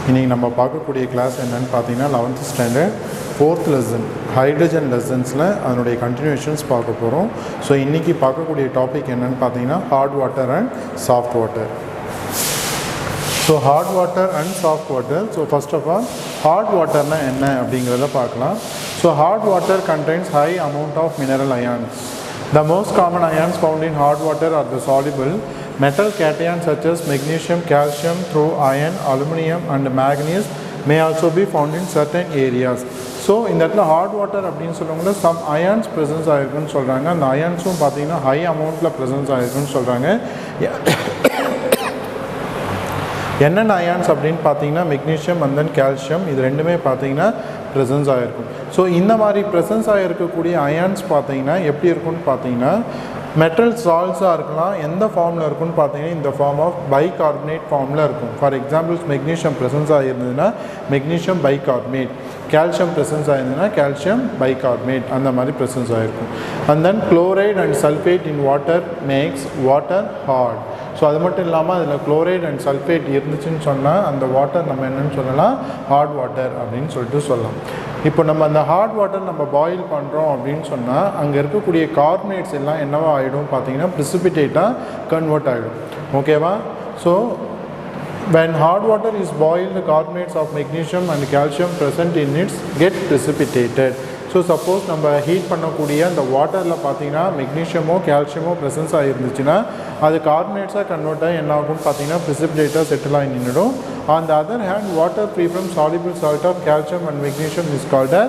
இன்றைக்கி நம்ம பார்க்கக்கூடிய கிளாஸ் என்னென்னு பார்த்தீங்கன்னா 11th standard 4th lesson hydrogen லெசன்ஸில் அதனுடைய கண்டினியூஷன்ஸ் பார்க்க போகிறோம். ஸோ இன்றைக்கி பார்க்கக்கூடிய டாபிக் என்னென்னு பார்த்தீங்கன்னா hard water and soft water. So hard water and soft water. So first of all hard வாட்டர்னா என்ன அப்படிங்கிறத பார்க்கலாம். So hard water contains high amount of mineral ions. The most common ions found in hard water are the soluble metal cations such as magnesium, calcium through iron, aluminum and manganese may also be found in certain areas. So இந்த இடத்துல heart water அப்படின்னு சொல்லுவாங்க some ions presence ஆகிருக்குன்னு சொல்கிறாங்க. அந்த அயான்ஸும் பார்த்தீங்கன்னா high அமௌண்ட்டில் presence ஆகிருக்குன்னு சொல்கிறாங்க. என்னென்ன அயான்ஸ் அப்படின்னு பார்த்தீங்கன்னா மெக்னீஷியம் அண்ட் தென் கால்சியம், இது ரெண்டுமே பார்த்தீங்கன்னா ப்ரெசன்ஸ் ஆகிருக்கும். ஸோ இந்த மாதிரி ப்ரெசன்ஸ் ஆகிருக்கக்கூடிய அயான்ஸ் பார்த்தீங்கன்னா எப்படி இருக்குன்னு பார்த்தீங்கன்னா மெட்டல் சால்ட்ஸாக இருக்கலாம். எந்த ஃபார்மில் இருக்குன்னு பார்த்தீங்கன்னா இந்த ஃபார்ம் ஆஃப் பைகார்பனேட் ஃபார்மில் இருக்கும். ஃபார் எக்ஸாம்பிள்ஸ் மெக்னீஷியம் ப்ரெசன்ஸ் ஆகிருந்ததுன்னா மெக்னீஷியம் பைகார்பனேட், கால்சியம் ப்ரெசன்ஸ் ஆகிருந்ததுன்னா கால்சியம் பைகார்பனேட், அந்த மாதிரி ப்ரெசன்ஸ் ஆகிருக்கும். And then chloride and sulphate in water makes water hard. So அது மட்டும் இல்லாமல் அதில் குளோரைட் அண்ட் சல்ஃபேட் இருந்துச்சுன்னு சொன்னால் அந்த வாட்டர் நம்ம என்னென்னு சொல்லலாம், ஹார்ட் வாட்டர் அப்படின்னு சொல்லிட்டு சொல்லலாம். இப்போ நம்ம அந்த ஹார்ட் வாட்டர் நம்ம பாயில் பண்ணுறோம் அப்படின்னு சொன்னால் அங்கே இருக்கக்கூடிய கார்பனேட்ஸ் எல்லாம் என்னவா ஆகிடும் பார்த்தீங்கன்னா ப்ரிசிபிடேட்டாக கன்வெர்ட் ஆகிடும். ஓகேவா? So when hard water is boiled, the carbonates of magnesium and calcium present in it get precipitated. So suppose நம்ம ஹீட் பண்ணக்கூடிய அந்த வாட்டரில் பார்த்தீங்கன்னா மெக்னீஷியமோ கால்சியமோ ப்ரெசன்ஸ் ஆகிருந்துச்சுன்னா அது கார்பனேட்ஸாக கன்வெர்ட் ஆகி என்ன ஆகும் பார்த்தீங்கன்னா ப்ரிசிபிடேட்டாக செட்டில் ஆகி நின்றுடும். On the other hand water free from soluble salt of calcium and magnesium is called a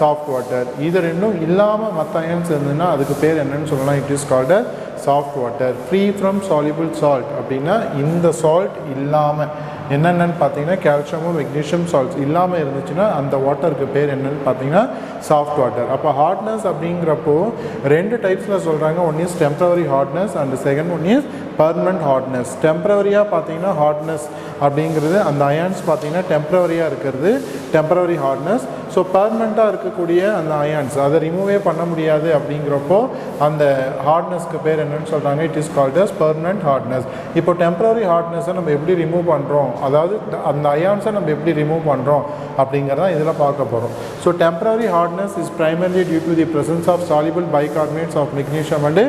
soft water. இது ரெண்டும் இல்லாமல் மற்ற அயன்ஸ் இருந்ததுன்னா அதுக்கு பேர் என்னன்னு சொல்லலாம், it is called a soft water. Free from soluble salt அப்படின்னா இந்த சால்ட் இல்லாமல் என்னென்னு பார்த்தீங்கன்னா கால்சியமும் மெக்னீஷியம் சால்ட்ஸ் இல்லாமல் இருந்துச்சுன்னா அந்த வாட்டருக்கு பேர் என்னென்னு பார்த்தீங்கன்னா சாஃப்ட் வாட்டர். அப்போ ஹார்ட்னஸ் அப்படிங்கிறப்போ ரெண்டு டைப்ஸில் சொல்கிறாங்க. One is temporary hardness and second one is permanent hardness. டெம்பரவரியாக பார்த்தீங்கன்னா ஹார்ட்னஸ் அப்படிங்கிறது அந்த அயான்ஸ் பார்த்தீங்கன்னா டெம்பரவரியாக இருக்கிறது டெம்பரவரி ஹார்ட்னஸ். ஸோ பர்மனெண்ட்டாக இருக்கக்கூடிய அந்த அயான்ஸ் அதை ரிமூவே பண்ண முடியாது அப்படிங்கிறப்போ அந்த ஹார்ட்னஸ்க்கு பேர் என்னென்னு சொல்கிறாங்க, it is called as permanent hardness. இப்போ டெம்பரரி ஹார்ட்னஸை நம்ம எப்படி ரிமூவ் பண்ணுறோம், அதாவது அந்த அயான்ஸை நம்ம எப்படி ரிமூவ் பண்ணுறோம் அப்படிங்கிறத இதில் பார்க்க போகிறோம். So temporary hardness is primarily due to the presence of soluble bicarbonates of magnesium and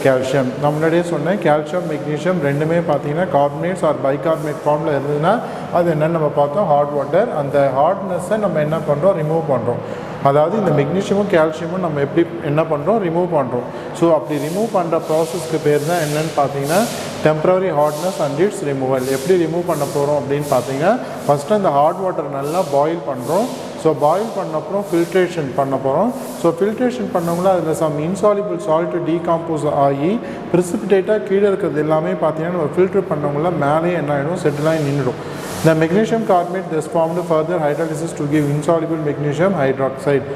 calcium. நான் முன்னாடியே சொன்னேன் கால்சியம் மெக்னீஷியம் ரெண்டுமே பார்த்தீங்கன்னா கார்பனேட்ஸ் ஆர் பைகார்பனேட் ஃபார்மில் இருந்ததுன்னா அது என்னென்னு நம்ம பார்த்தோம், ஹார்ட் வாட்டர். அந்த ஹார்ட்னஸை நம்ம என்ன பண்ணுறோம், ரிமூவ் பண்ணுறோம். அதாவது இந்த மெக்னீஷியமும் கால்சியமும் நம்ம எப்படி என்ன பண்ணுறோம், ரிமூவ் பண்ணுறோம். ஸோ அப்படி ரிமூவ் பண்ணுற ப்ராசஸ்க்கு பேர் தான் என்னென்னு பார்த்தீங்கன்னா temporary hardness and it's removal. எப்படி ரிமூவ் பண்ண போகிறோம் அப்படின்னு பார்த்தீங்கன்னா ஃபஸ்ட்டு அந்த ஹார்ட் வாட்டர் நல்லா பாயில் பண்ணுறோம். ஸோ பாயில் பண்ண அப்புறம் ஃபில்ட்ரேஷன் பண்ண போகிறோம். ஸோ ஃபில்ட்ரேஷன் பண்ணவங்கள அதில் சம் இன்சாலிபிள் சால்ட்டு டீகாம்போஸ் ஆகி ப்ரிசிபிடேட்டாக கீழே இருக்கிறது எல்லாமே பார்த்தீங்கன்னா நம்ம ஃபில்ட்ரு பண்ணவங்கள மேலே என்ன ஆகிடும், செட்டில் ஆகி நின்றுடும். The magnesium carbonate thus formed further hydrolysis to give insoluble magnesium hydroxide.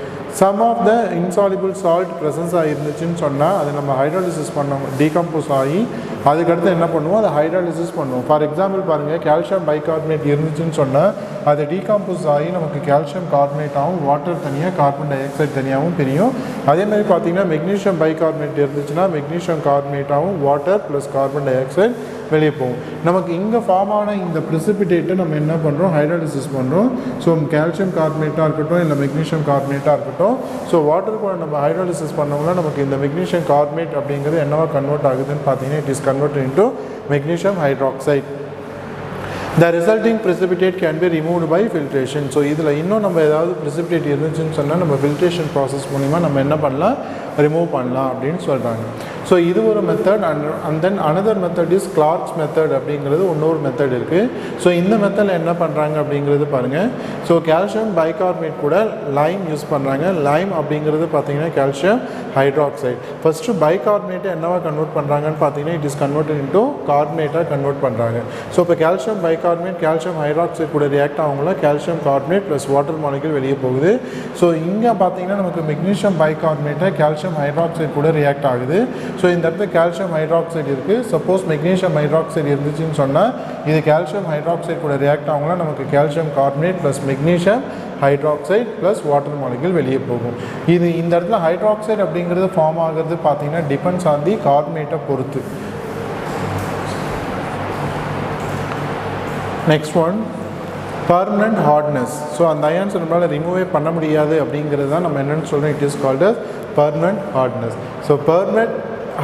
Some of the insoluble salt presence இருந்துச்சுன்னு சொன்னால் அதை நம்ம ஹைட்ராலிசிஸ் பண்ணோம், டீகம்போஸ் ஆகி அதுக்கடுத்து என்ன பண்ணுவோம், அதை ஹைட்ராலிசிஸ் பண்ணுவோம். ஃபார் எக்ஸாம்பிள் பாருங்கள், கால்சியம் பைகார்பனேட் இருந்துச்சுன்னு சொன்னால் அது டீகம்போஸ் ஆகி நமக்கு கால்சியம் கார்பனேட்டாகவும் வாட்டர் தனியாக கார்பன் டை ஆக்சைடு தனியாகவும் பிரியும். அதே மாதிரி பார்த்தீங்கன்னா மெக்னீஷியம் பைகார்பனேட் இருந்துச்சுன்னா மெக்னீஷியம் கார்பனேட்டாகவும் water plus carbon dioxide வெளியே போகும். நமக்கு இங்கே ஃபார்ம் ஆன இந்த ப்ரிசிபிடேட்டை நம்ம என்ன பண்ணுறோம், ஹைட்ராலிசிஸ் பண்ணுறோம். ஸோ கால்சியம் கார்பனேட்டாக இருக்கட்டும் இல்லை மெக்னீஷியம் கார்பனேட்டாக இருக்கட்டும், ஸோ வாட்டர் கூட நம்ம ஹைட்ராலிசிஸ் பண்ணோம்னா நமக்கு இந்த மெக்னீஷியம் கார்பனேட் அப்படிங்கிறது என்னவா கன்வெர்ட் ஆகுதுன்னு பார்த்தீங்கன்னா it is converted into magnesium hydroxide. The resulting precipitate can be removed by filtration. So இதில் இன்னும் நம்ம ஏதாவது precipitate இருந்துச்சுன்னு சொன்னால் நம்ம ஃபில்ட்ரேஷன் ப்ராசஸ் மூலிமா நம்ம என்ன பண்ணலாம், ரிமூவ் பண்ணலாம் அப்படின்னு சொல்கிறாங்க. ஸோ இது ஒரு method. And then another method is Clarks method அப்படிங்கிறது இன்னொரு மெத்தட் இருக்குது. ஸோ இந்த மெத்தடில் என்ன பண்ணுறாங்க அப்படிங்கிறது பாருங்கள். ஸோ கால்சியம் பைகார்பனேட் கூட லைம் யூஸ் பண்ணுறாங்க. லைம் அப்படிங்கிறது பார்த்தீங்கன்னா கால்சியம் ஹைட்ராக்சைடு. ஃபஸ்ட்டு பைகார்பனேட்டை என்னவா கன்வெர்ட் பண்ணுறாங்கன்னு பார்த்தீங்கன்னா இட் இஸ் கன்வெர்டட் இன்டூ கார்பனேட்டாக கன்வெர்ட் பண்ணுறாங்க. ஸோ இப்போ கால்சியம் பைகார்பனேட் கால்சியம் ஹைட்ராக்சைடு கூட ரியாக்ட் ஆகுங்களா calcium carbonate plus water molecule வெளியே போகுது. ஸோ இங்கே பார்த்தீங்கன்னா நமக்கு மெக்னீஷியம் பைகார்பனேட்டை கால்சியம் ஹைட்ராக்சைடு கூட ரியாக்ட் ஆகுது. ஸோ இந்த இடத்துல கால்சியம் ஹைட்ராக்சைடு இருக்குது. சப்போஸ் மெக்னீஷியம் ஹைட்ராக்சைடு இருந்துச்சுன்னு சொன்னால் இது கால்சியம் ஹைட்ராக்சைடு கூட ரியாக்ட் ஆகுங்களா நமக்கு calcium carbonate plus magnesium hydroxide plus water molecule வெளியே போகும். இது இந்த இடத்துல ஹைட்ராக்சைடு அப்படிங்கிறது ஃபார்ம் ஆகிறது பார்த்தீங்கன்னா டிபெண்ட்ஸ் ஆன் தி கார்பனேட்டை பொறுத்து. Next one permanent hardness. So அந்த அயான்ஸ் நம்மளால் ரிமூவே பண்ண முடியாது அப்படிங்கிறது தான் நம்ம என்னென்னு சொல்கிறோம். It is called as permanent hardness. So permanent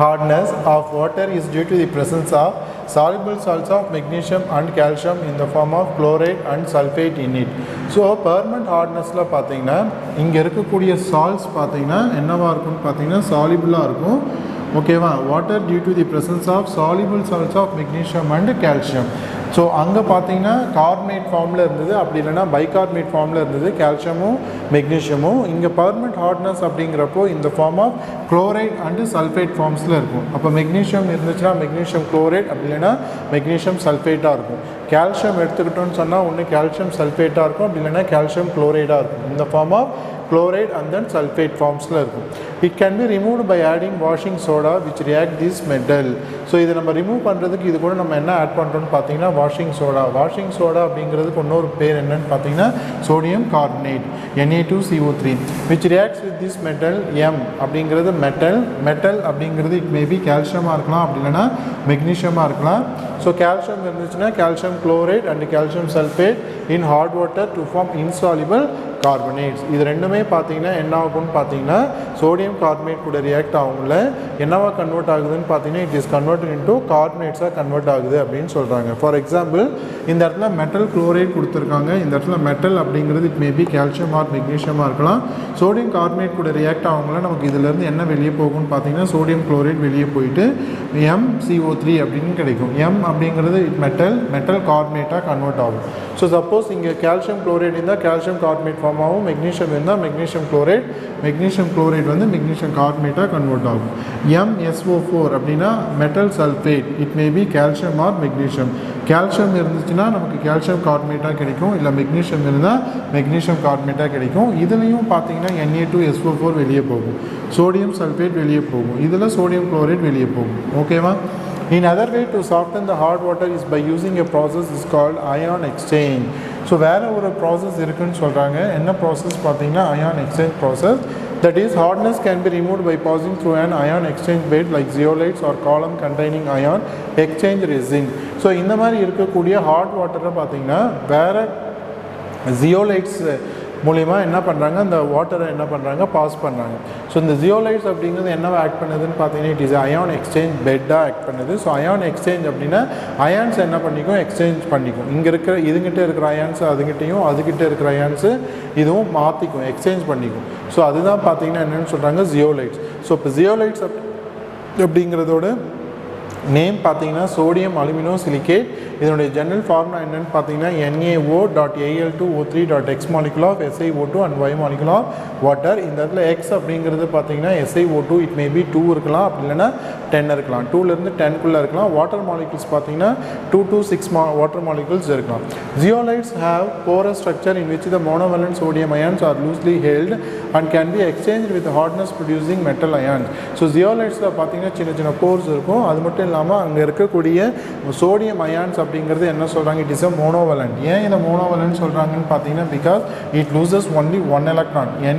hardness of water is due to the presence of soluble salts of magnesium and calcium in the form of chloride and sulfate in it. So permanent hardnessல பார்த்தீங்கன்னா இங்கே இருக்கக்கூடிய salts பார்த்தீங்கன்னா என்னவாக இருக்கும்னு பார்த்தீங்கன்னா சாலிபிளாக இருக்கும். ஓகேவா? Water due to the presence of soluble salts of magnesium and calcium. So அங்கே பார்த்தீங்கன்னா கார்பனேட் ஃபார்மில் இருந்தது, அப்படி இல்லைனா பைகார்பனேட் ஃபார்மில் இருந்தது கால்சியமும் மெக்னீஷியமும். இங்கே பர்மனெண்ட் ஹார்ட்னஸ் அப்படிங்கிறப்போ இந்த form of chloride and sulphate ஃபார்ம்ஸில் இருக்கும். அப்போ மெக்னீஷியம் இருந்துச்சுன்னா மெக்னீஷியம் குளோரைட், அப்படி இல்லைனா மெக்னீஷியம் சல்ஃபேட்டாக இருக்கும். கால்சியம் எடுத்துக்கிட்டோன்னு சொன்னால் ஒன்று கால்சியம் சல்ஃபேட்டாக இருக்கும், அப்படி இல்லைனா கால்சியம் குளோரைடாக இருக்கும். இந்த form of chloride and then sulfate ஃபார்ம்ஸில் இருக்கும். It can be removed by adding washing soda which react this metal. So இதை நம்ம ரிமூவ் பண்ணுறதுக்கு இது கூட நம்ம என்ன ஆட் பண்ணுறோன்னு பார்த்தீங்கன்னா வாஷிங் சோடா. வாஷிங் சோடா அப்படிங்கிறதுக்கு இன்னொரு பேர் என்னன்னு பார்த்தீங்கன்னா sodium carbonate Na2CO3 which reacts with this metal. M அப்படிங்கிறது மெட்டல் அப்படிங்கிறது இட் மேபி கால்சியமாக இருக்கலாம், அப்படி இல்லைனா மெக்னீஷியமாக இருக்கலாம். ஸோ கால்சியம் இருந்துச்சுன்னா calcium chloride and calcium sulphate in hot water to form insoluble carbonates. இது ரெண்டுமே பார்த்தீங்கன்னா என்ன ஆகும்னு பார்த்தீங்கன்னா சோடியம் கார்பனேட் கூட ரியாக்ட் ஆகும்ல, என்னவா கன்வெர்ட் ஆகுதுன்னு பார்த்தீங்கன்னா இட் இஸ் கன்வெர்டட் இன்டூ கார்பனேட்ஸாக கன்வெர்ட் ஆகுது அப்படின்னு சொல்கிறாங்க. ஃபார் எக்ஸாம்பிள் இந்த இடத்துல மெட்டல் குளோரைட் கொடுத்துருக்காங்க. இந்த இடத்துல மெட்டல் அப்படிங்கிறது இட் மேபி கால்சியம் ஆர் மெக்னீஷியமாக இருக்கலாம். சோடியம் கார்பனேட் கூட ரியாக்ட் ஆகும்ல, நமக்கு இதிலேருந்து என்ன வெளியே போகும்னு பார்த்தீங்கன்னா சோடியம் குளோரைட் வெளியே போயிட்டு MCO3 அப்படின்னு கிடைக்கும். M அப்படிங்கிறது மெட்டல் கார்பனேட்டாக கன்வெர்ட் ஆகும். ஸோ சப்போஸ் இங்கே கால்சியம் குளோரைட் இருந்தால் கால்சியம் கார்பனேட் ஃபார்ம் ஆகும், மெக்னீஷியம் இருந்தால் மெக்னீஷியம் குளோரைட் வந்து மெக்னீஷியம் கார்பனேட்டாக கன்வெர்ட் ஆகும். MSO4 அப்படின்னா metal sulphate, it may be calcium or magnesium. Calcium இருந்துச்சுன்னா நமக்கு கால்சியம் கார்பனேட்டாக கிடைக்கும், இல்லை மெக்னீஷியம் இருந்தால் மெக்னீஷியம் கார்பனேட்டாக கிடைக்கும். இதுலேயும் பார்த்தீங்கன்னா Na2SO4 வெளியே போகும், சோடியம் சல்ஃபேட் வெளியே போகும், இதில் சோடியம் குளோரைட் வெளியே போகும். ஓகேவா? In other way to soften the hard water is by using a process is called ion exchange. So வேறு ஒரு ப்ராசஸ் இருக்குன்னு சொல்கிறாங்க. என்ன ப்ராசஸ் பார்த்தீங்கன்னா ion exchange process. That is, hardness can be removed by passing through an ion exchange bed like zeolites or column containing ion exchange resin. So இந்த மாதிரி இருக்கக்கூடிய hot வாட்டரை பார்த்தீங்கன்னா வேறு ஜியோலைட்ஸ் மூலிமா என்ன பண்ணுறாங்க, அந்த வாட்டரை என்ன பண்ணுறாங்க, பாஸ் பண்ணுறாங்க. ஸோ இந்த ஜியோலைட்ஸ் அப்படிங்கிறது என்ன ஆக்ட் பண்ணுதுன்னு பார்த்தீங்கன்னா இட் இஸ் அயான் எக்ஸ்சேஞ்ச் பெட்டாக ஆக்ட் பண்ணுது. ஸோ அயான் எக்ஸ்சேஞ்ச் அப்படின்னா அயான்ஸ் என்ன பண்ணிக்கும், எக்ஸ்சேஞ்ச் பண்ணிக்கும். இங்கே இருக்கிற இதுங்கிட்ட இருக்கிற அயான்ஸு அதுகிட்டையும், அதுகிட்ட இருக்கிற அயான்ஸு இதுவும் மாற்றிக்கும், எக்ஸ்சேஞ்ச் பண்ணிக்கும். ஸோ அதுதான் பார்த்தீங்கன்னா என்னென்னு சொல்கிறாங்க ஜியோலைட்ஸ். ஸோ இப்போ ஜியோலைட்ஸ் அப்படிங்கிறதோட நேம் பார்த்தீங்கன்னா சோடியம் அலுமினோ சிலிகேட். இதனுடைய ஜெனரல் ஃபார்முலா என்னென்னு பார்த்தீங்கன்னா NaO.Al2O3.X molecule of SiO2 and Y molecule of water. இந்த இடத்துல X அப்படிங்கிறது பார்த்தீங்கன்னா SiO2 இட் மேபி 2 இருக்கலாம், அப்படி இல்லைன்னா 10 இருக்கலாம், 2லேருந்து 10குள்ளே இருக்கலாம். வாட்டர் மாலிகுல்ஸ் பார்த்தீங்கன்னா 2 to 6 வாட்டர் மாலிகுல்ஸ் இருக்கலாம். Zeolites have porous structure in which the monovalent sodium ions are loosely held and can be exchanged with hardness producing metal ions. So ஜியோலைட்ஸில் பார்த்தீங்கன்னா சின்ன சின்ன போர்ஸ் இருக்கும். அது மட்டும் இல்லாமல் அங்கே இருக்கக்கூடிய சோடியம் அயான்ஸ் அப்படிங்கிறது என்ன சொல்கிறாங்க, இட் இஸ் அ மோனோவலண்ட். ஏன் இதை மோனோவலண்ட் சொல்கிறாங்கன்னு பார்த்தீங்கன்னா because it loses only 1 electron. Na+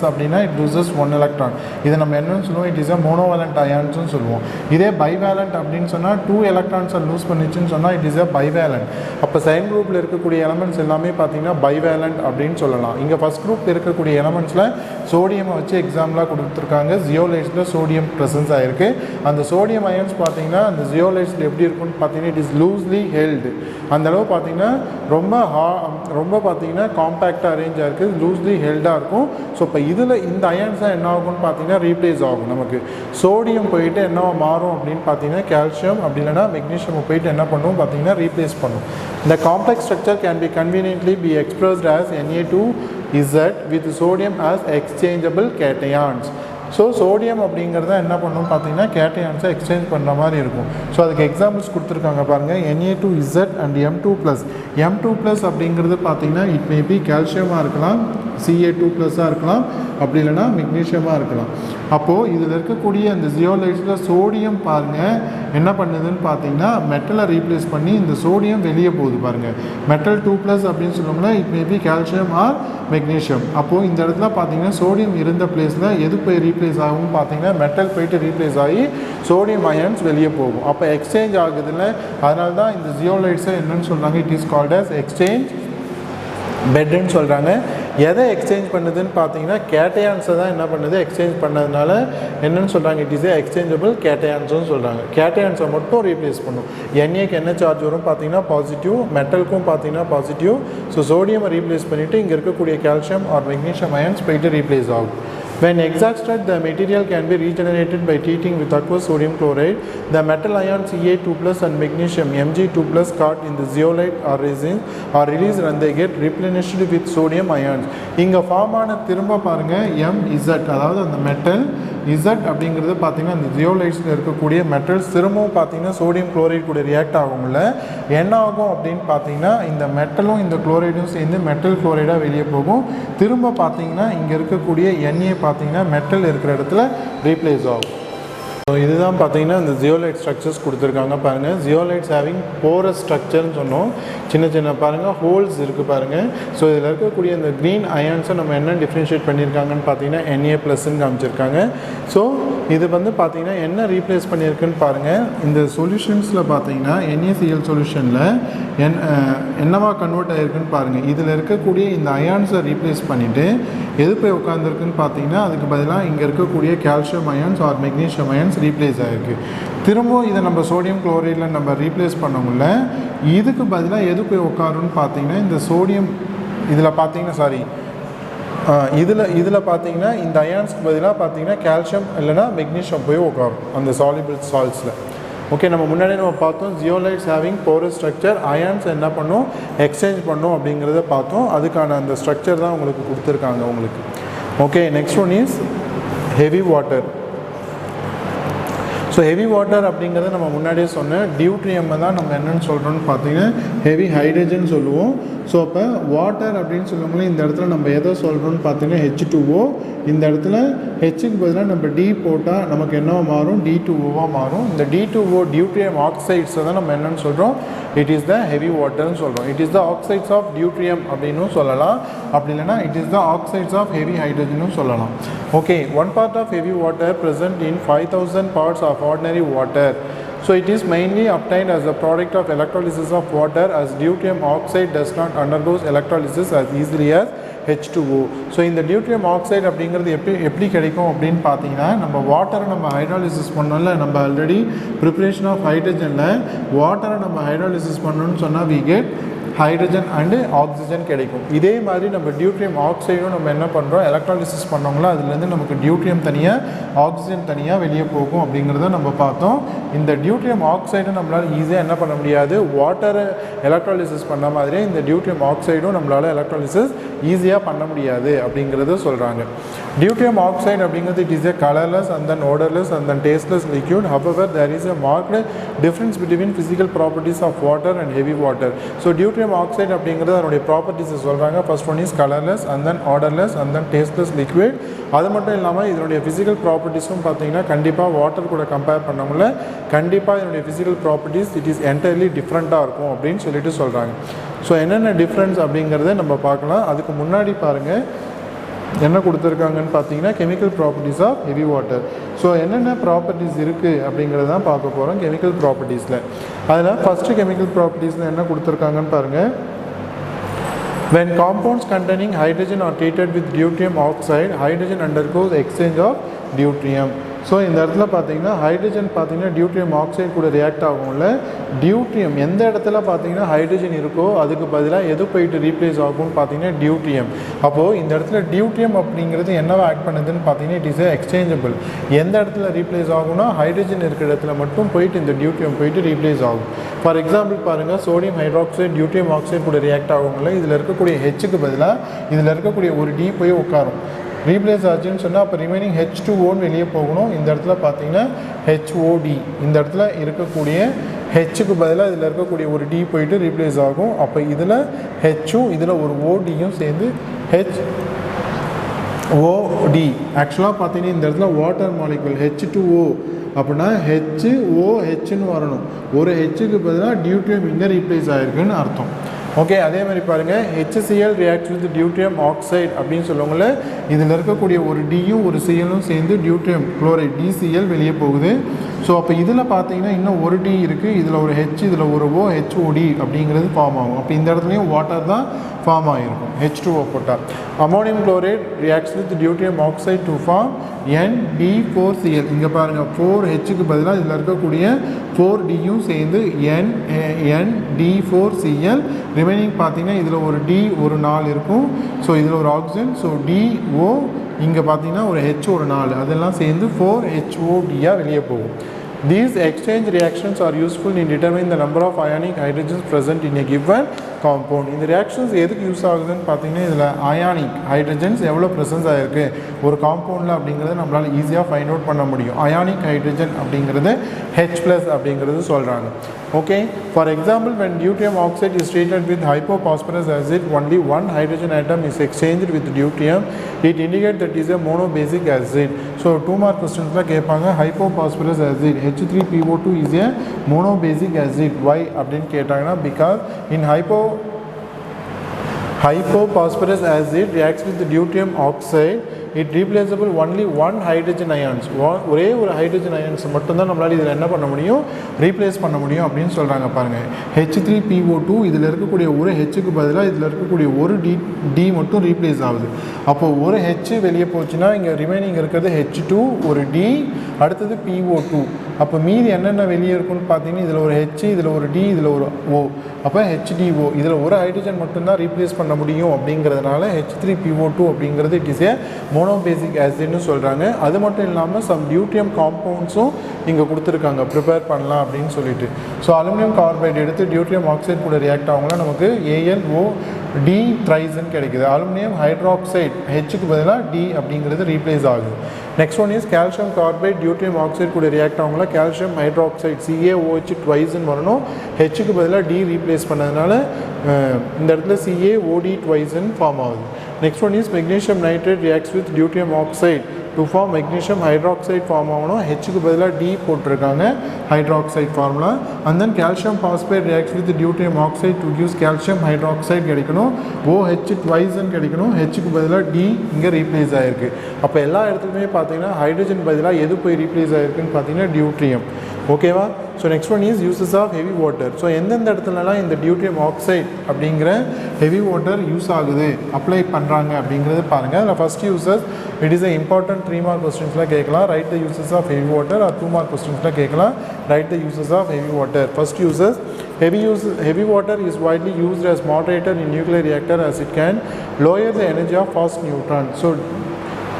அப்படின்னா இட் லூசஸ் 1 electron. இதை நம்ம என்னன்னு சொல்லுவோம், இட் இஸ் அ மோனோவலண்ட் அயான்ஸ்னு சொல்லுவோம். இதே பைவேலண்ட் அப்படின்னு சொன்னால் 2 electrons லூஸ் பண்ணிச்சுன்னு சொன்னால் இட் இஸ் அ பைவேலண்ட். அப்போ செகண்ட் குரூப்பில் இருக்கக்கூடிய எலமெண்ட்ஸ் எல்லாமே பார்த்தீங்கன்னா பைவேலண்ட் அப்படின்னு சொல்லலாம். இங்கே ஃபஸ்ட் குரூப்பில் இருக்கக்கூடிய எலமெண்ட்ஸில் சோடியமை வச்சு எக்ஸாம்பிளாக கொடுத்துருக்காங்க. ஜியோலைட்ஸில் சோடியம் ப்ரெசன்ஸ் ஆகிருக்கு. அந்த சோடியம் அயன்ஸ் பார்த்தீங்கன்னா அந்த ஜியோலைட்ஸில் எப்படி இருக்குன்னு பார்த்தீங்கன்னா இட் இஸ் லூஸ்லி ஹெல்டு. அந்தளவு பார்த்தீங்கன்னா ரொம்ப பார்த்தீங்கன்னா காம்பேக்டாக அரேஞ்ச் ஆகிருக்கு, லூஸ்லி ஹெல்டாக இருக்கும். ஸோ இப்போ இதில் இந்த அயன்ஸாக என்ன ஆகும்னு பார்த்தீங்கன்னா ரீப்ளேஸ் ஆகும். நமக்கு சோடியம் போயிட்டு என்னவா மாறும் அப்படின்னு பார்த்தீங்கன்னா கால்சியம், அப்படி இல்லைனா மெக்னீஷியம் போயிட்டு என்ன பண்ணுவோம் பார்த்தீங்கன்னா ரீப்ளேஸ் பண்ணும். இந்த complex structure can be conveniently B expressed as Na2Z with sodium as exchangeable cations. So sodium அப்படிங்கிறத என்ன பண்ணணும் பார்த்தீங்கன்னா கேட்டையான்ஸை எக்ஸ்சேஞ்ச் பண்ணுற மாதிரி இருக்கும். ஸோ அதுக்கு எக்ஸாம்பிள்ஸ் கொடுத்துருக்காங்க பாருங்கள். Na2Z and M2+. M2+ அப்படிங்கிறது பார்த்தீங்கன்னா இட் மே பி கால்சியமாக இருக்கலாம், Ca2+ஆக இருக்கலாம், அப்படி இல்லைனா மெக்னீஷியமாக இருக்கலாம். அப்போது இதில் இருக்கக்கூடிய அந்த ஜியோலைட்ஸில் சோடியம் பாருங்கள் என்ன பண்ணுதுன்னு பார்த்தீங்கன்னா மெட்டலை ரீப்ளேஸ் பண்ணி இந்த சோடியம் வெளியே போகுது பாருங்கள். மெட்டல் 2+ அப்படின்னு சொல்லணும்னா it may be calcium or magnesium. அப்போது இந்த இடத்துல பார்த்தீங்கன்னா சோடியம் இருந்த பிளேஸில் எது போய் ரீப்ளேஸ் ஆகும் பார்த்தீங்கன்னா மெட்டல் போயிட்டு ரீப்ளேஸ் ஆகி சோடியம் அயன்ஸ் வெளியே போகும். அப்போ எக்ஸ்சேஞ்ச் ஆகுதுல்ல, அதனால தான் இந்த ஜியோலைட்ஸை என்னன்னு சொல்கிறாங்க, it is called as exchange பெட்னு சொல்கிறாங்க. எதை எக்ஸ்சேஞ்ச் பண்ணுதுன்னு பார்த்தீங்கன்னா கேட்டையான்ஸை தான் என்ன பண்ணுது எக்ஸ்சேஞ்ச் பண்ணதுனால என்னன்னு சொல்கிறாங்க, இட் இஸ் ஏ எக்ஸ்சேஞ்சபிள் கேட்டையான்ஸ்னு சொல்கிறாங்க. கேட்டையான்ஸை மட்டும் ரீப்ளேஸ் பண்ணும். என்ஏக்கு என்ன சார்ஜ் வரும் பார்த்தீங்கன்னா பாசிட்டிவ், மெட்டலுக்கும் பார்த்தீங்கன்னா பாசிட்டிவ். ஸோ சோடியம் ரீப்ளேஸ் பண்ணிவிட்டு இங்கே இருக்கக்கூடிய கால்சியம் ஆர் மெக்னீஷியம் அயன்ஸ் போயிட்டு ரீப்ளேஸ் ஆகும். When exhausted, the material can be regenerated by treating with aqueous sodium chloride. The metal ions Ca2+ and magnesium Mg2+ caught in the zeolite or resin are released and they get replenished with sodium ions. இங்கே form ஆன திரும்ப பாருங்கள் MZ, அதாவது அந்த metal Z அப்படிங்கிறது பார்த்தீங்கன்னா அந்த ஜியோலைட்ஸில் இருக்கக்கூடிய மெட்டல்ஸ் திரும்பவும் பார்த்தீங்கன்னா சோடியம் குளோரைட் கூட ரியாக்ட் ஆகும்ல. என்ன ஆகும் அப்படின்னு பார்த்தீங்கன்னா இந்த மெட்டலும் இந்த குளோரைடும் சேர்ந்து மெட்டல் குளோரைடாக வெளியே போகும். திரும்ப பார்த்தீங்கன்னா இங்கே இருக்கக்கூடிய Na பார்த்தீங்கன்னா மெட்டல் இருக்கிற இடத்துல ரீப்ளேஸ் ஆகும். ஸோ இதுதான் பார்த்தீங்கன்னா இந்த ஜியோலைட் ஸ்ட்ரக்சர்ஸ் கொடுத்துருக்காங்க பாருங்கள். ஜியோலைட்ஸ் ஹேவிங் போரஸ் ஸ்ட்ரக்சர்னு சொன்னோம். சின்ன சின்ன பாருங்கள் ஹோல்ஸ் இருக்குது பாருங்கள். ஸோ இதில் இருக்கக்கூடிய இந்த க்ரீன் அயான்ஸை நம்ம என்ன டிஃப்ரென்ஷியேட் பண்ணியிருக்காங்கன்னு பார்த்தீங்கன்னா Na+ன்னு காமிச்சிருக்காங்க. ஸோ இது வந்து பார்த்தீங்கன்னா என்ன ரீப்ளேஸ் பண்ணியிருக்குன்னு பாருங்கள். இந்த சொல்யூஷன்ஸில் பார்த்தீங்கன்னா NaCl சொல்யூஷனில் என்னவா கன்வெர்ட் ஆகிருக்குன்னு பாருங்கள். இதில் இருக்கக்கூடிய இந்த அயான்ஸை ரீப்ளேஸ் பண்ணிவிட்டு எது போய் உட்காந்துருக்குன்னு பார்த்தீங்கன்னா அதுக்கு பதிலாக இங்கே இருக்கக்கூடிய calcium ions or magnesium ions replace ஆகிருக்கு. திரும்பவும் இதை நம்ம சோடியம் குளோரைடில் நம்ம ரீப்ளேஸ் பண்ணோம்ல, இதுக்கு பதிலாக எது போய் உட்காருன்னு பார்த்தீங்கன்னா இந்த சோடியம் இதில் பார்த்தீங்கன்னா இதில் பார்த்தீங்கன்னா இந்த அயான்ஸ்க்கு பதிலாக பார்த்தீங்கன்னா கால்சியம் இல்லைனா மெக்னீஷியம் போய் உட்காரும் அந்த சால்யூபிள் சால்ட்ஸில். ஓகே, நம்ம முன்னாடி நம்ம பார்த்தோம் zeolites having porous structure, ions என்ன பண்ணும் எக்ஸ்சேஞ்ச் பண்ணும் அப்படிங்கிறத பார்த்தோம். அதுக்கான அந்த ஸ்ட்ரக்சர் தான் உங்களுக்கு கொடுத்துருக்காங்க உங்களுக்கு. Okay, next one is heavy water. So heavy water அப்படிங்கிறத நம்ம முன்னாடியே சொன்னேன். டியூட்ரியம்மை தான் நம்ம என்னென்னு சொல்கிறோன்னு பார்த்தீங்கன்னா ஹெவி ஹைட்ரஜன் சொல்லுவோம். ஸோ அப்போ வாட்டர் அப்படின்னு சொல்லும்போது இந்த இடத்துல நம்ம எதை சொல்கிறோன்னு பார்த்தீங்கன்னா H2O. இந்த இடத்துல ஹெச்சுக்கு பதிலாக நம்ம D போட்டால் நமக்கு என்னவா மாறும், D2Oவாக மாறும். இந்த D2O டியூட்ரியம் ஆக்சைட்ஸை தான் நம்ம என்னென்னு சொல்கிறோம், இட் இஸ் த ஹெவி வாட்டர்னு சொல்கிறோம். It is the oxides of deuterium அப்படின்னும் சொல்லலாம். அப்படி இல்லைனா it is the oxides of heavy ஹைட்ரஜனும் சொல்லலாம். Okay, one part of heavy water present in 5000 parts of ordinary water. So it is mainly obtained as a product of electrolysis of water, as deuterium oxide does not undergoes electrolysis as easily as H2O. So இந்த deuterium oxide அப்படிங்கிறது எப்படி கிடைக்கும் அப்படின்னு பார்த்தீங்கன்னா, நம்ம வாட்டரை நம்ம hydrolysis பண்ணோம்ல, நம்ம ஆல்ரெடி ப்ரிப்ரேஷன் ஆஃப் ஹைட்ரஜனில் வாட்டரை நம்ம ஹைட்ராலிசிஸ் பண்ணணும்னு சொன்னால் we get hydrogen and oxygen கிடைக்கும். இதே மாதிரி நம்ம டியூட்ரியம் ஆக்சைடும் நம்ம என்ன பண்ணுறோம், எலக்ட்ராலிசிஸ் பண்ணோங்களா, அதுலேருந்து நமக்கு டியூட்ரியம் தனியாக ஆக்சிஜன் தனியாக வெளியே போகும் அப்படிங்கிறத நம்ம பார்த்தோம். இந்த டியூட்ரியம் ஆக்சைடும் நம்மளால் ஈஸியாக என்ன பண்ண முடியாது, வாட்டரை எலக்ட்ராலிசிஸ் பண்ண மாதிரியே இந்த டியூட்ரியம் ஆக்சைடும் நம்மளால் எலக்ட்ராலிசிஸ் ஈஸியாக பண்ண முடியாது அப்படிங்கிறத சொல்கிறாங்க. Deuterium oxide அப்படிங்கிறது it is a colorless and then odorless and then tasteless liquid. However, there is a marked difference between physical properties of water and heavy water. So deuterium oxide அப்படிங்கிறது அதனுடைய properties சொல்கிறாங்க. First one is colourless and then odourless and then tasteless liquid. அது மட்டும் இல்லாமல் இதனுடைய physical ப்ராப்பர்ட்டிஸும் பார்த்தீங்கன்னா கண்டிப்பாக water கூட கம்பேர் பண்ணவங்கள கண்டிப்பாக இதனுடைய physical properties it is entirely டிஃப்ரெண்ட்டாக இருக்கும் அப்படின்னு சொல்லிட்டு சொல்கிறாங்க. ஸோ என்னென்ன டிஃப்ரென்ஸ் அப்படிங்கிறத நம்ம பார்க்கலாம். அதுக்கு முன்னாடி பாருங்கள் என்ன கொடுத்துருக்காங்கன்னு பார்த்தீங்கன்னா chemical properties of heavy water. So என்னென்ன ப்ராப்பர்ட்டிஸ் இருக்குது அப்படிங்கிறது தான் பார்க்க போகிறோம் கெமிக்கல் ப்ராப்பர்ட்டிஸில். அதில் ஃபஸ்ட்டு கெமிக்கல் ப்ராப்பர்ட்டிஸில் என்ன கொடுத்துருக்காங்கன்னு பாருங்கள். When compounds containing hydrogen are treated with deuterium oxide, hydrogen undergoes exchange of deuterium. So இந்த இடத்துல பார்த்தீங்கன்னா ஹைட்ரஜன் பார்த்தீங்கன்னா டியூட்ரியம் ஆக்சைடு கூட ரியாக்ட் ஆகும்ல. டியூட்ரியம் எந்த இடத்துல பார்த்தீங்கன்னா ஹைட்ரஜன் இருக்கோ அதுக்கு பதிலாக எது போயிட்டு ரீப்ளேஸ் ஆகும்னு பார்த்தீங்கன்னா டியூட்ரியம். அப்போது இந்த இடத்துல டியூட்ரியம் அப்படிங்கிறது என்னவா ஆக்ட் பண்ணுதுன்னு பார்த்தீங்கன்னா இட் இஸ் ஏ எக்ஸ்சேஞ்சபிள். எந்த இடத்துல ரீப்ளேஸ் ஆகும்னா ஹைட்ரஜன் இருக்கிற இடத்துல மட்டும் போயிட்டு இந்த டியூட்ரியம் போயிட்டு ரீப்ளேஸ் ஆகும். ஃபார் எக்ஸாம்பிள் பாருங்கள், சோடியம் ஹைட்ராக்சைடு டியூட்ரியம் ஆக்சைடு கூட ரியாக்ட் ஆகும்ல. இதில் இருக்கக்கூடிய ஹெச்சுக்கு பதிலாக இதில் இருக்கக்கூடிய ஒரு டி போய் உட்காரும். ரீப்ளேஸ் ஆச்சுன்னு சொன்னால் அப்போ ரிமைனிங் H2Oன்னு வெளியே போகணும். இந்த இடத்துல பார்த்தீங்கன்னா HOD, இந்த இடத்துல இருக்கக்கூடிய ஹெச்சுக்கு பதிலாக இதில் இருக்கக்கூடிய ஒரு டி போயிட்டு ரீப்ளேஸ் ஆகும். அப்போ இதில் ஹெச்சும் இதில் ஒரு ஓடியும் சேர்ந்து HOD. ஆக்சுவலாக பார்த்தீங்கன்னா இந்த இடத்துல வாட்டர் மாலிகுல் H2O அப்படின்னா HOHன்னு வரணும். ஒரு ஹெச்சுக்கு பதிலாக டியூட்ரியம் இங்கே ரீப்ளேஸ் ஆகிருக்குன்னு அர்த்தம். ஓகே, அதே மாதிரி பாருங்கள் HCl reacts with deuterium oxide அப்படின்னு சொல்லுவாங்களே, இதில் இருக்கக்கூடிய ஒரு டியும் ஒரு சிஎலும் சேர்ந்து டியூட்ரியம் குளோரைட் DCl வெளியே போகுது. ஸோ அப்போ இதில் பார்த்தீங்கன்னா இன்னும் ஒரு டி இருக்குது, இதில் ஒரு ஹெச், இதில் ஒரு ஓ, HOD அப்படிங்கிறது ஃபார்ம் ஆகும். அப்போ இந்த இடத்துலையும் வாட்டர் தான் ஃபார்ம் ஆகிருக்கும், H2O போட்டால். Ammonium chloride reacts with deuterium oxide to form ND4Cl. இங்கே பாருங்கள் 4Hக்கு பதிலாக இதில் இருக்கக்கூடிய 4Dயும் சேர்ந்து ND4Cl. ரிமைனிங் பார்த்தீங்கன்னா இதில் ஒரு டி ஒரு 4 இருக்கும். ஸோ இதில் ஒரு ஆக்சிஜன், ஸோ DO, இங்கே பார்த்தீங்கன்னா ஒரு H ஒரு 4, அதெல்லாம் சேர்ந்து 4HODயாக வெளியே போகும். These exchange reactions are useful in determining the number of ionic hydrogens present in a given compound. இந்த reactions எதுக்கு யூஸ் ஆகுதுன்னு பார்த்தீங்கன்னா இதில் அயானிக் ஹைட்ரஜன்ஸ் எவ்வளோ ப்ரெசன்ஸ் ஆகிருக்கு ஒரு காம்பவுண்டில் அப்படிங்கிறத நம்மளால் ஈஸியாக ஃபைண்ட் அவுட் பண்ண முடியும். அயானிக் ஹைட்ரஜன் அப்படிங்கிறது H+ அப்படிங்கிறது சொல்கிறாங்க. Okay, for example, when deuterium oxide is treated with hypophosphorus acid, only one hydrogen atom is exchanged with deuterium. It indicates that it is a monobasic acid. So 2 mark questions la kepanga, hypophosphorus acid H3PO2 is a monobasic acid. Why அப்படினு கேட்டாங்கன்னா because in hypophosphorus acid reacts with the deuterium oxide, it replaceable only one hydrogen ions. ஒரே ஒரு hydrogen ions மட்டும்தான் நம்மளால் இதில் என்ன பண்ண முடியும், ரீப்ளேஸ் பண்ண முடியும் அப்படின்னு சொல்கிறாங்க. பாருங்கள் H3PO2 இதில் இருக்கக்கூடிய ஒரு ஹெச்சுக்கு பதிலாக இதில் இருக்கக்கூடிய ஒரு டி மட்டும் ரீப்ளேஸ் ஆகுது. அப்போது ஒரு ஹெச் வெளியே போச்சுன்னா இங்கே ரிமைனிங் இருக்கிறது H2, ஒரு டி, அடுத்தது PO2. அப்போ மீதி என்னென்ன வெளியே இருக்குன்னு பார்த்தீங்கன்னா இதில் ஒரு ஹெச், இதில் ஒரு டி, இதில் ஒரு ஓ, அப்போ HDO. இதில் ஒரு ஹைட்ரஜன் மட்டும்தான் ரீப்ளேஸ் பண்ண முடியும் அப்படிங்கிறதுனால H3PO2 அப்படிங்கிறது இட் இஸ் ஏ மோனோபேசிக் ஆசிட்னு சொல்கிறாங்க. அது மட்டும் இல்லாமல் சம் டியூட்ரியம் காம்பவுண்ட்ஸும் இங்கே கொடுத்துருக்காங்க ப்ரிப்பேர் பண்ணலாம் அப்படின்னு சொல்லிட்டு. ஸோ அலுமினியம் கார்பைடு எடுத்து டியூட்ரியம் ஆக்சைடு கூட ரியாக்ட் ஆகும்னா நமக்கு AlOD ட்ரைஸ்ன்னு கிடைக்குது. அலுமினியம் ஹைட்ராக்சைடு ஹெச்சுக்கு பதிலாக டி அப்படிங்கிறது ரீப்ளேஸ் ஆகுது. Next one is calcium carbide deuterium oxide கூட ரியாக்ட் ஆகும்ல கால்சியம் ஹைட்ராக்சைடு CaOH ட்வைஸ்ன்னு வரணும், ஹெச்சுக்கு பதிலாக டி ரீப்ளேஸ் பண்ணதுனால இந்த இடத்துல CaOD ட்வைஸ்ன்னு ஃபார்ம் ஆகுது. Next one is magnesium nitrate reacts with deuterium oxide to form magnesium hydroxide form ஆகணும், ஹெச்சுக்கு பதிலாக டி போட்டிருக்காங்க hydroxide formula. And then calcium phosphate reacts with deuterium oxide to gives calcium hydroxide கிடைக்கணும், OH ட்வைஸ்ன்னு கிடைக்கணும், ஹெச்சுக்கு பதிலாக டி இங்கே ரீப்ளேஸ் ஆகிருக்கு. அப்போ எல்லா இடத்துலையுமே பார்த்தீங்கன்னா ஹைட்ரஜன் பதிலாக எது போய் ரீப்ளேஸ் ஆகிருக்குன்னு பார்த்தீங்கன்னா டியூட்ரியம். ஓகேவா? So next one is uses of heavy water. So எந்தெந்த இடத்துலலாம் இந்த டியூட்ரியம் ஆக்சைடு அப்படிங்கிற ஹெவி வாட்டர் யூஸ் ஆகுது, அப்ளை பண்ணுறாங்க அப்படிங்கிறது பாருங்கள். அதில் first uses it is a important 3 mark கொஸ்டின்ஸில் கேட்கலாம். Write the uses of heavy water or 2 mark கொஸ்டின்ஸில் கேட்கலாம். Write the uses of heavy water. First uses heavy water is widely used as moderator in nuclear reactor as it can lower the energy of fast neutron. So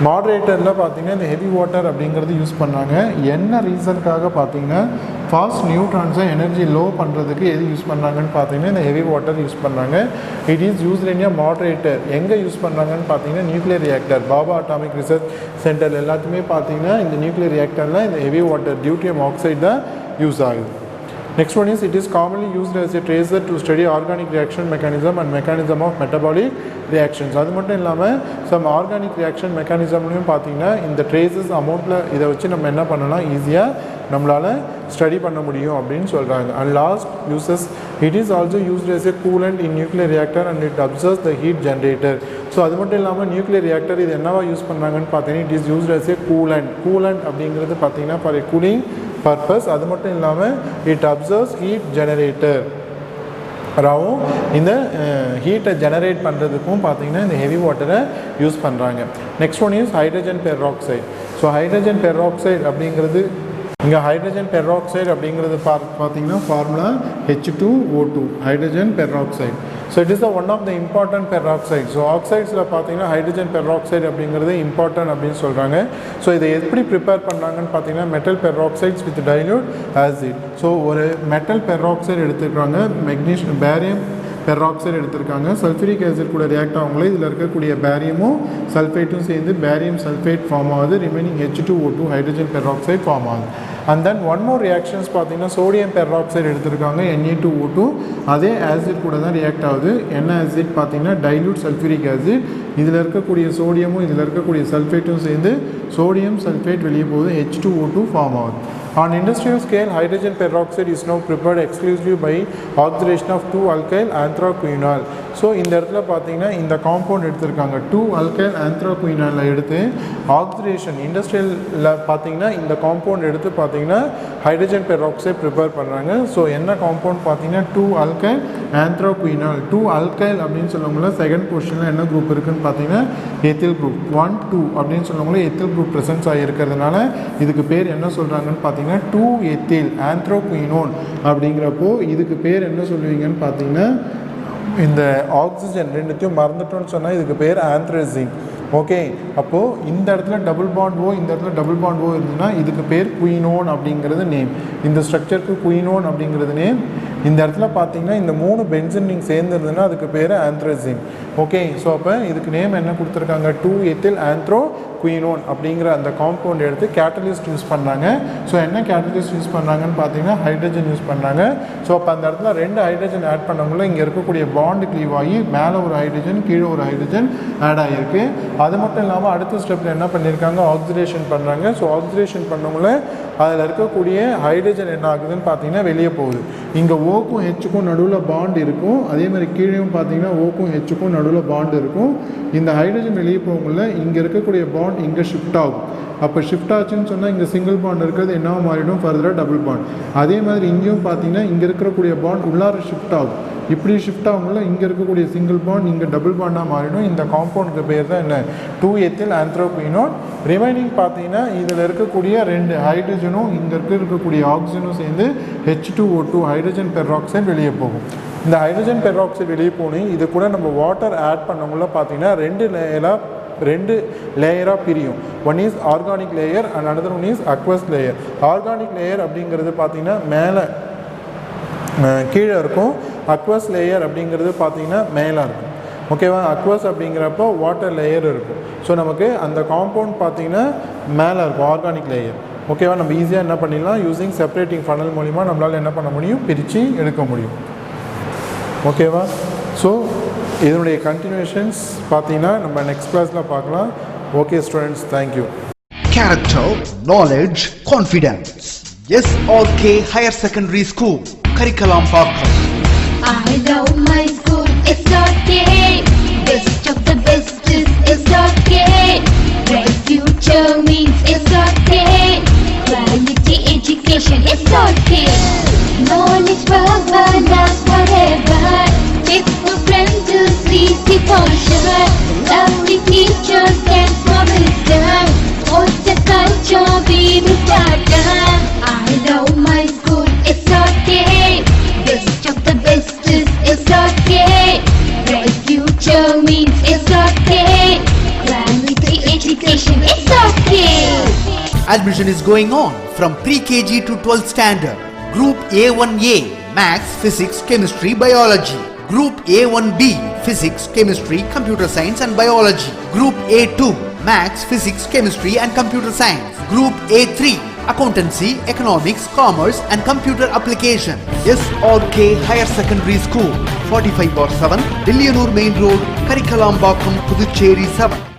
மாடரேட்டரில் பார்த்தீங்கன்னா இந்த heavy water அப்படிங்கிறது use பண்ணாங்க. என்ன ரீசனுக்காக பார்த்தீங்கன்னா fast நியூட்ரான்ஸை energy low பண்ணுறதுக்கு எது use பண்ணுறாங்கன்னு பார்த்தீங்கன்னா இந்த ஹெவி வாட்டர் யூஸ் பண்ணுறாங்க. It is used in a moderator. எங்கே யூஸ் பண்ணுறாங்கன்னு பார்த்தீங்கன்னா nuclear reactor, Bhabha atomic research centre எல்லாத்துமே பார்த்தீங்கன்னா இந்த நியூக்ளியர் ரியாக்டரில் இந்த ஹெவி வாட்டர் டியூட்ரியம் ஆக்சைடு தான் யூஸ் ஆகுது. Next one is it is commonly used as a tracer to study organic reaction mechanism and mechanism of metabolic reactions. அது மட்டும் இல்லாமல் some organic reaction mechanismலையும் பார்த்தீங்கன்னா இந்த traces அமௌண்ட்டில் இதை வச்சு நம்ம என்ன பண்ணலாம், ஈஸியாக நம்மளால் ஸ்டடி பண்ண முடியும் அப்படின்னு சொல்கிறாங்க. And last uses it is also used as a coolant in nuclear reactor and it absorbs the heat generator. So அது மட்டும் இல்லாமல் நியூக்ளியர் ரியாக்டர் இது என்னவா யூஸ் பண்ணுறாங்கன்னு பார்த்தீங்கன்னா it is used as a coolant அப்படிங்கிறது பார்த்தீங்கன்னா ஃபார் a cooling purpose. அது மட்டும் இல்லாமல் இட் அப்சர்வ்ஸ் ஹீட் ஜெனரேட்டர் ராவும் இந்த ஹீட்டை ஜெனரேட் பண்ணுறதுக்கும் பார்த்தீங்கன்னா இந்த ஹெவி வாட்டரை யூஸ் பண்ணுறாங்க. Next one is hydrogen peroxide. So hydrogen peroxide அப்படிங்கிறது இங்கே ஹைட்ரஜன் பெராக்சைடு அப்படிங்கிறது பார்த்தீங்கன்னா formula H2O2 hydrogen peroxide. So it is the one of the important peroxide. So ஆக்சைட்ஸில் பார்த்தீங்கன்னா ஹைட்ரஜன் பெராக்சைடு அப்படிங்கிறது இம்பார்ட்டன்ட் அப்படின்னு சொல்கிறாங்க. ஸோ இதை எப்படி ப்ரிப்பேர் பண்ணுறாங்கன்னு பார்த்தீங்கன்னா metal peroxides with dilute acid. So ஒரு மெட்டல் பெராக்சைடு எடுத்துக்கிறாங்க, மெக்னீஷியம் பேரியம் பெராக்சைடு எடுத்திருக்காங்க, சல்ஃபூரிக் ஆசிட் கூட ரியாக்ட் ஆகுங்களே இதில் இருக்கக்கூடிய பேரியமும் சல்ஃபேட்டும் சேர்ந்து பேரியம் சல்ஃபேட் ஃபார்ம் ஆகுது, remaining H2O2 hydrogen peroxide form ஆகுது. And then one more reactions பார்த்தீங்கன்னா சோடியம் பெராக்சைடு எடுத்திருக்காங்க Na2O2, அதே ஆசிட் கூட தான் ரியாக்ட் ஆகுது. என்ன ஆசிட் பார்த்தீங்கன்னா டைல்யூட் சல்ஃபூரிக் ஆசிட். இதில் இருக்கக்கூடிய சோடியமும் இதில் இருக்கக்கூடிய சல்ஃபேட்டும் சேர்ந்து சோடியம் சல்ஃபேட் வெளியே போகுது, H2O2 ஃபார்ம் ஆகுது. On industrial scale, hydrogen peroxide is now prepared exclusively by oxidation of 2-alkyl anthraquinol. So இந்த இடத்துல பார்த்தீங்கன்னா இந்த காம்பவுண்ட் எடுத்திருக்காங்க 2-alkyl anthraquinol எடுத்து ஆக்சிடேஷன் இண்டஸ்ட்ரியலில் பார்த்தீங்கன்னா இந்த காம்பவுண்ட் எடுத்து பார்த்தீங்கன்னா ஹைட்ரஜன் பெராக்சைடு ப்ரிப்பேர் பண்ணுறாங்க. ஸோ என்ன காம்பவுண்ட் பார்த்தீங்கன்னா 2-alkyl anthraquinol. 2-alkyl அப்படின்னு சொல்லுவாங்கள செகண்ட் பொசிஷனில் என்ன குரூப் இருக்குதுன்னு பார்த்தீங்கன்னா எத்தில் குரூப் 1, 2 அப்படின்னு சொல்லுவாங்களே எத்தில் குரூப் ப்ரெசன்ஸ் ஆகியிருக்கிறதுனால இதுக்கு பேர் என்ன சொல்கிறாங்கன்னு பார்த்தீங்கன்னா 2-ethyl anthraquinone அப்படிங்கிறப்போ இதுக்கு பேர் என்ன சொல்லுவீங்கன்னு பார்த்தீங்கன்னா இந்த ஆக்சிஜன் ரெண்டுத்தையும் மறந்துட்டோன்னு சொன்னால் இதுக்கு பேர் ஆந்த்ரசின். ஓகே, அப்போது இந்த இடத்துல டபுள் பாண்ட் ஓ இந்த இடத்துல டபுள் பாண்ட் ஓ இருந்ததுன்னா இதுக்கு பேர் குயினோன் அப்படிங்கிறது நேம். இந்த ஸ்ட்ரக்சருக்கு குயினோன் அப்படிங்கிறது நேம். இந்த இடத்துல பார்த்தீங்கன்னா இந்த 3 பென்சின் நீங்கள் சேர்ந்துருதுன்னா அதுக்கு பேர் ஆந்த்ரசின். ஓகே, ஸோ அப்போ இதுக்கு நேம் என்ன கொடுத்துருக்காங்க 2-ethyl anthraquinone அப்படிங்கிற அந்த காம்பவுண்ட் எடுத்து கேட்டலிஸ்ட் யூஸ் பண்ணுறாங்க. ஸோ என்ன கேட்டலிஸ்ட் யூஸ் பண்ணுறாங்கன்னு பார்த்தீங்கன்னா ஹைட்ரஜன் யூஸ் பண்ணுறாங்க. ஸோ அப்போ அந்த இடத்துல 2 ஹைட்ரஜன் ஆட் பண்ணவங்கள இங்கே இருக்கக்கூடிய பாண்டு க்ளீவ் ஆகி மேலே ஒரு ஹைட்ரஜன் கீழே ஒரு ஹைட்ரஜன் ஆட் ஆகிருக்கு. அது மட்டும் இல்லாமல் அடுத்த ஸ்டெப்பில் என்ன பண்ணியிருக்காங்க ஆக்சிடேஷன் பண்ணுறாங்க. ஸோ ஆக்சிடேஷன் பண்ணவங்கள அதில் இருக்கக்கூடிய ஹைட்ரஜன் என்ன ஆகுதுன்னு பார்த்தீங்கன்னா வெளியே போகுது. இங்கே ஓக்கும் ஹெச்சுக்கும் நடுவில் பாண்ட் இருக்கும். அதே மாதிரி கீழேயும் பார்த்தீங்கன்னா ஓக்கும் ஹெச்சுக்கும் நடுவில் பாண்ட் இருக்கும். இந்த ஹைட்ரஜன் வெளியே போகல இங்கே இருக்கக்கூடிய பாண்ட் இங்கே ஷிஃப்ட் ஆகும். அப்போ ஷிஃப்ட் ஆச்சுன்னு சொன்னால் இங்கே சிங்கிள் பாண்ட் இருக்கிறது என்ன மாறிடும் ஃபர்தராக டபுள் பாண்ட். அதே மாதிரி இங்கேயும் பார்த்தீங்கன்னா இங்கே இருக்கக்கூடிய பாண்ட் உள்ளார ஷிஃப்ட் ஆகும். இப்படி ஷிஃப்ட் ஆகும்ல இங்கே இருக்கக்கூடிய சிங்கிள் பாண்ட் இங்கே டபுள் பாண்டாக மாறிடும். இந்த காம்பவுண்டுக்கு பேர் தான் என்ன 2-ethyl anthraquinone. ரிமைனிங் பார்த்தீங்கன்னா இதில் இருக்கக்கூடிய 2 ஹைட்ரஜனும் இங்கே இருக்கக்கூடிய ஆக்சிஜனும் சேர்ந்து H2O2 ஹைட்ரஜன் பெராக்சைடு வெளியே போகும். இந்த ஹைட்ரஜன் பெராக்சைடு வெளியே போகணும். இது கூட நம்ம வாட்டர் ஆட் பண்ணவங்கள பார்த்தீங்கன்னா 2 லேயராக பிரியும். One is organic layer and another one is aqueous layer. Organic layer அப்படிங்கிறது பார்த்தீங்கன்னா மேலே கீழே இருக்கும். அக்வஸ் லேயர் அப்படிங்கிறது பார்த்தீங்கன்னா மேலே இருக்கும். ஓகேவா, அக்வஸ் அப்படிங்கிறப்போ வாட்டர் லேயர் இருக்கும். ஸோ நமக்கு அந்த காம்பவுண்ட் பார்த்தீங்கன்னா மேலே இருக்கும் ஆர்கானிக் லேயர். ஓகேவா, நம்ம ஈஸியாக என்ன பண்ணிடலாம் யூஸிங் செப்பரேட்டிங் ஃபனல் மூலிமா நம்மளால் என்ன பண்ண முடியும் பிரித்து எடுக்க முடியும். ஓகேவா, ஸோ இதனுடைய கண்டினியூஷன்ஸ் பார்த்தீங்கன்னா நம்ம நெக்ஸ்ட் கிளாஸில் பார்க்கலாம். Okay students, thank you. Character, knowledge, confidence. SRK Higher Secondary School, Karikalambakkam. I love my school, it's okay. Best of the best is okay. Bright future means it's okay. Quality education, it's okay. Knowledge forever, love forever. Faithful friends to see the posture. Lovely teachers and for wisdom. What's the culture we will start? I love my school, it's okay. Best of the best is okay. Bright future means it's okay. Quality education, it's okay. Admission is going on from pre-KG to 12th standard. Group A1A, Maths, Physics, Chemistry, Biology. Group A1B, Physics, Chemistry, Computer Science and Biology. Group A2, Maths, Physics, Chemistry and Computer Science. Group A3, Accountancy, Economics, Commerce and Computer Application. SRK Higher Secondary School, 45/7, Dilliyanur Main Road, Karikalambakkam, Puducherry 7.